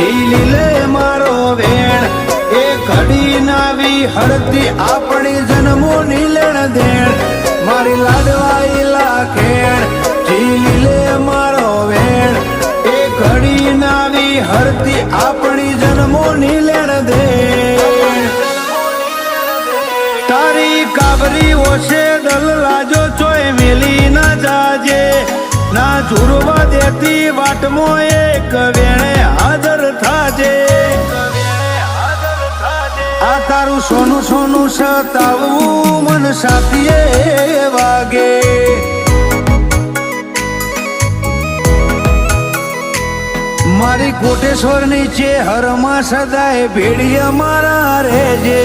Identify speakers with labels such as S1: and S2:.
S1: ઝીલી લે મારો વેણ એ ઘડી નાવી હરતી આપણી જન્મોની લેણ દેણ મારી લાડવાઈ લાખેણ ઝીલી લે મારો વેણ એ ઘડી નાવી હરતી આપણી જન્મોની લેણ દેણ તારી કાબરી ઓછે દલ લાજો ચોય મેલી ના જાજે ના ઝુરવા દેતી વાટમો એક વેણે હાજર થાજે આ તારું સોનું સોનું સતાવવું મન સાતીએ વાગે મારી કોટેશ્વર નીચે હરમાં સદાય ભેડિયા મારા રહેજે